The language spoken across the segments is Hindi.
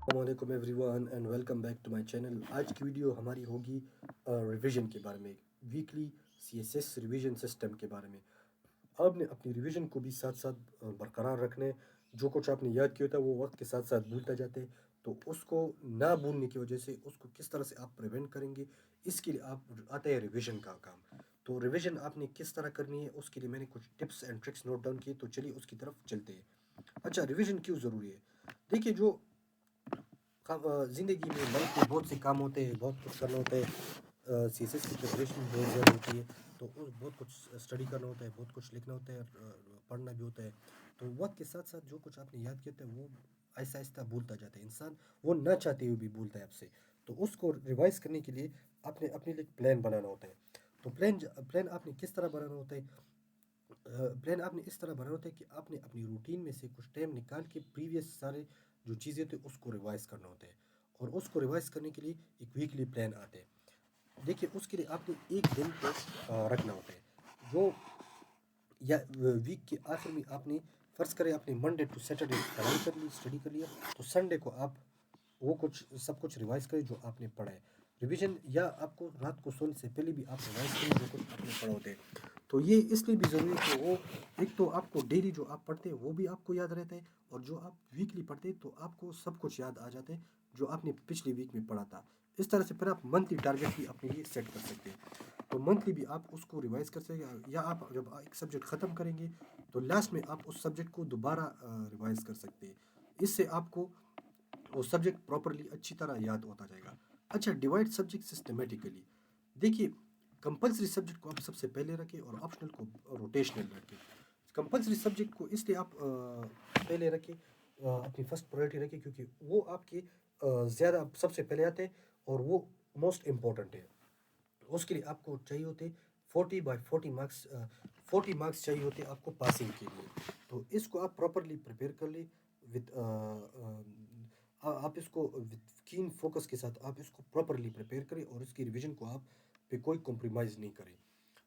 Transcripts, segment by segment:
अस्सलामुअलैकुम everyone and welcome back to my channel. आज की वीडियो हमारी होगी रिवीजन के बारे में, वीकली सीएसएस रिवीजन सिस्टम के बारे में। आपने अपनी रिवीजन को भी साथ साथ बरकरार रखना है। जो कुछ आपने याद किया था वो वक्त के साथ साथ भूलता जाते हैं, तो उसको ना भूलने की वजह से उसको किस तरह से आप प्रिवेंट करेंगे, इसके लिए आप आता है रिवीजन का काम। तो रिवीजन आपने किस तरह करनी है उसके लिए मैंने कुछ tips and tricks note down किए, तो चलिए उसकी तरफ चलते हैं। अच्छा, रिवीजन क्यों ज़रूरी है? देखिए, जो ज़िंदगी में लाइफ में बहुत से काम होते हैं, बहुत कुछ करना होता है। सीएसएस की प्रिपरेशन बहुत ज़्यादा होती है, तो उस बहुत कुछ स्टडी करना होता है, बहुत कुछ लिखना होता है, पढ़ना भी होता है। तो वक्त के साथ साथ जो कुछ आपने याद किया था वो आहिस्ता आहिस्ता भूलता जाता है इंसान, वो ना चाहते हुए भी भूलता है आपसे। तो उसको रिवाइज करने के लिए आपने अपने लिए प्लान बनाना होता है। तो प्लान आपने किस तरह बनाना होता है? प्लान आपने इस तरह बनाना होता है कि आपने अपनी रूटीन में से कुछ टाइम निकाल के प्रीवियस सारे जो चीज़ें थे उसको रिवाइज करना होता है। और उसको रिवाइज करने के लिए एक वीकली प्लान आते हैं। देखिए, उसके लिए आपने एक दिन को रखना होता है, जो या वीक के आखिर में आपने फ़र्ज़ करें आपने मंडे टू सैटरडे पढ़ाई कर ली, स्टडी कर लिया, तो संडे को आप वो कुछ सब कुछ रिवाइज करें जो आपने पढ़ा है। रिवीजन या आपको रात को सोने से पहले भी आप रिवाइज करें जो कुछ आपने पढ़ा होते हैं। तो ये इसलिए भी ज़रूरी है कि वो एक तो आपको डेली जो आप पढ़ते हैं वो भी आपको याद रहता है, और जो आप वीकली पढ़ते हैं तो आपको सब कुछ याद आ जाता है जो आपने पिछले वीक में पढ़ा था। इस तरह से फिर आप मंथली टारगेट भी अपने लिए सेट कर सकते हैं। तो मंथली भी आप उसको रिवाइज कर सकते हैं, या आप जब एक सब्जेक्ट ख़त्म करेंगे तो लास्ट में आप उस सब्जेक्ट को दोबारा रिवाइज कर सकते हैं। इससे आपको वो सब्जेक्ट प्रॉपरली अच्छी तरह याद होता जाएगा। अच्छा, डिवाइड सब्जेक्ट सिस्टमेटिकली। देखिए, कंपलसरी सब्जेक्ट को आप सबसे पहले रखें और ऑप्शनल को रोटेशनल रखें। कंपलसरी सब्जेक्ट को इसलिए आप पहले रखें, अपनी फर्स्ट प्रायोरिटी रखें, क्योंकि वो आपके ज़्यादा सबसे पहले आते हैं और वो मोस्ट इम्पॉर्टेंट है। उसके लिए आपको चाहिए होते 40/40 मार्क्स, 40 मार्क्स चाहिए होते आपको पासिंग के लिए। तो इसको आप प्रॉपरली प्रिपेयर कर ले विद आप इसको विद कीन फोकस के साथ आप इसको प्रॉपरली प्रिपेयर करें और इसकी रिवीजन को आप पे कोई कॉम्प्रोमाइज़ नहीं करें।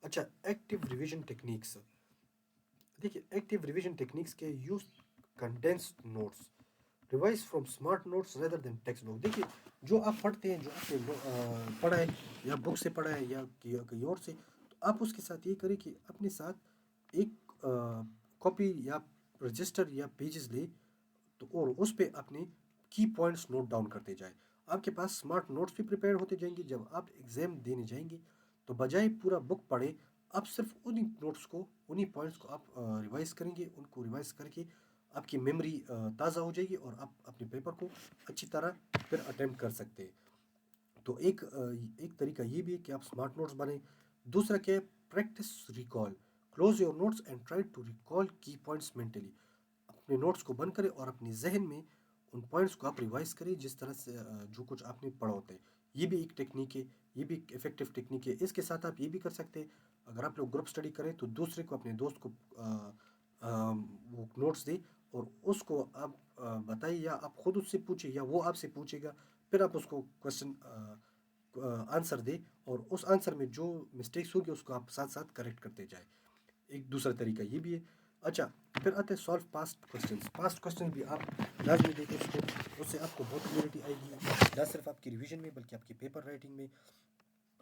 अच्छा, एक्टिव रिवीजन टेक्निक्स। देखिए, एक्टिव रिवीजन टेक्निक्स के use condensed notes, revise from smart notes rather than text book. देखिए, जो आप पढ़ते हैं, जो आपने पढ़ा है, या बुक से पढ़ा है या कहीं और से, तो आप उसके साथ ये करें कि अपने साथ एक कॉपी या रजिस्टर या पेजेस ले, तो और उस पे अपने की पॉइंट्स नोट डाउन करते जाए। आपके पास स्मार्ट नोट्स भी प्रिपेयर होते जाएंगे। जब आप एग्ज़ाम देने जाएंगे तो बजाय पूरा बुक पढ़े, आप सिर्फ उन्हीं नोट्स को, उन्हीं पॉइंट्स को आप रिवाइज करेंगे। उनको रिवाइज करके आपकी मेमोरी ताज़ा हो जाएगी और आप अपने पेपर को अच्छी तरह फिर अटेम्प्ट कर सकते हैं। तो एक तरीका ये भी है कि आप स्मार्ट नोट्स बनाएं। दूसरा क्या है? Practice recall. Close your notes and try to recall key points mentally. अपने नोट्स को बंद करें और अपने जहन में उन पॉइंट्स को आप रिवाइज करें जिस तरह से जो कुछ आपने पढ़ा होता है। ये भी एक टेक्निक है, ये भी एक इफेक्टिव टेक्निक है। इसके साथ आप ये भी कर सकते हैं, अगर आप लोग ग्रुप स्टडी करें तो दूसरे को, अपने दोस्त को वो नोट्स दें और उसको आप बताइए, या आप खुद उससे पूछिए या वो आपसे पूछेगा। फिर आप उसको क्वेश्चन आंसर दें और उस आंसर में जो मिस्टेक्स होगी उसको आप साथ साथ करेक्ट करते जाए। एक दूसरा तरीका ये भी है। अच्छा, फिर आते हैं सॉल्व पास्ट क्वेश्चन भी आप लाजमी देखें उसको, उससे आपको बहुत क्लियरिटी आएगी, ना सिर्फ आपकी रिवीजन में बल्कि आपकी पेपर राइटिंग में।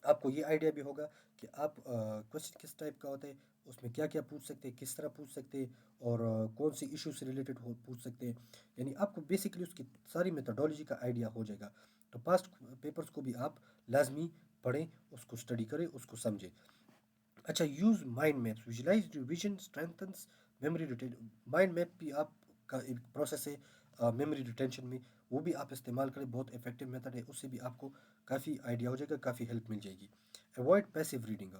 आपको ये आइडिया भी होगा कि आप क्वेश्चन किस टाइप का होता है, उसमें क्या क्या पूछ सकते हैं, किस तरह पूछ सकते हैं, और कौन सी इशू से रिलेटेड हो पूछ सकते हैं। यानी आपको बेसिकली उसकी सारी मेथडोलॉजी का आइडिया हो जाएगा। तो पास्ट पेपर्स को भी आप लाजमी पढ़ें, उसको स्टडी करें, उसको समझें। अच्छा, use mind maps, visualize revision strengthens memory retain. Mind map भी आपका एक प्रोसेस है मेमोरी रिटेंशन में, वो भी आप इस्तेमाल करें, बहुत इफेक्टिव मेथड है। उससे भी आपको काफ़ी आइडिया हो जाएगा, काफ़ी हेल्प मिल जाएगी। Avoid passive reading.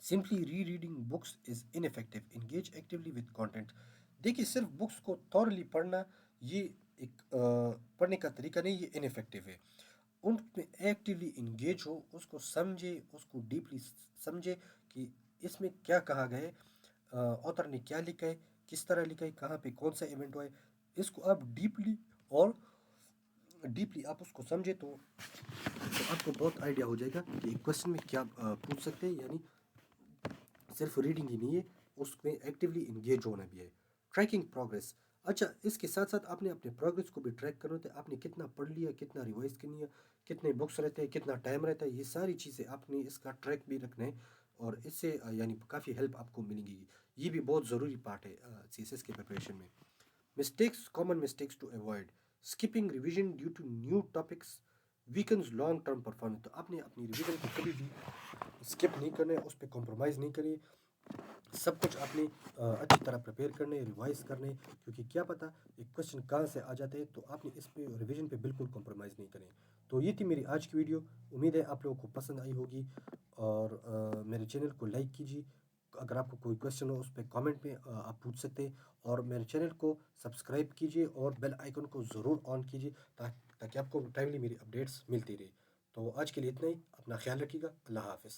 सिंपली री reading books is ineffective, engage actively with content. देखिए, सिर्फ बुक्स को थॉरली पढ़ना, ये एक पढ़ने का तरीका नहीं, ये इनफेक्टिव है। उनमें एक्टिवली इंगेज हो, उसको समझे, उसको डीपली समझे कि इसमें क्या कहा गया है, ऑथर ने क्या लिखा है, किस तरह लिखा है, कहाँ पे कौन सा इवेंट हुआ है। इसको आप डीपली आप उसको समझे, तो आपको बहुत आइडिया हो जाएगा कि क्वेश्चन में क्या पूछ सकते हैं। यानी सिर्फ रीडिंग ही नहीं है, उसमें एक्टिवली इंगेज होना भी है। Tracking progress. अच्छा, इसके साथ-साथ आपने अपने प्रोग्रेस को भी ट्रैक करना होता है, आपने कितना पढ़ लिया, कितना रिवाइज़ करनी है, कितने बुक्स रहते हैं, कितना टाइम रहता है, ये सारी चीज़ें आपने इसका ट्रैक भी रखना है और इससे यानी काफ़ी हेल्प आपको मिलेगी। ये भी बहुत ज़रूरी पार्ट है सीएसएस के प्रिपरेशन में। Mistakes, common mistakes to avoid, skipping revision due to new topics weakens long term performance. तो आपने अपनी रिवीजन को कभी भी स्किप नहीं करना है, उस पे कॉम्प्रोमाइज़ नहीं करिए। सब कुछ आपने अच्छी तरह प्रिपेयर करने, रिवाइज़ करने, क्योंकि क्या पता एक क्वेश्चन कहाँ से आ जाते हैं, तो आपने इस पे रिवीजन पे बिल्कुल कॉम्प्रोमाइज़ नहीं करें। तो ये थी मेरी आज की वीडियो, उम्मीद है आप लोगों को पसंद आई होगी और मेरे चैनल को लाइक कीजिए। अगर आपको कोई क्वेश्चन हो उस पे कमेंट में आप पूछ सकते हैं और मेरे चैनल को सब्सक्राइब कीजिए और बेल आइकन को ज़रूर ऑन कीजिए ताकि आपको टाइमली मेरी अपडेट्स मिलती रहे। तो आज के लिए इतना ही, अपना ख्याल रखिएगा, अल्लाह हाफ़िज़।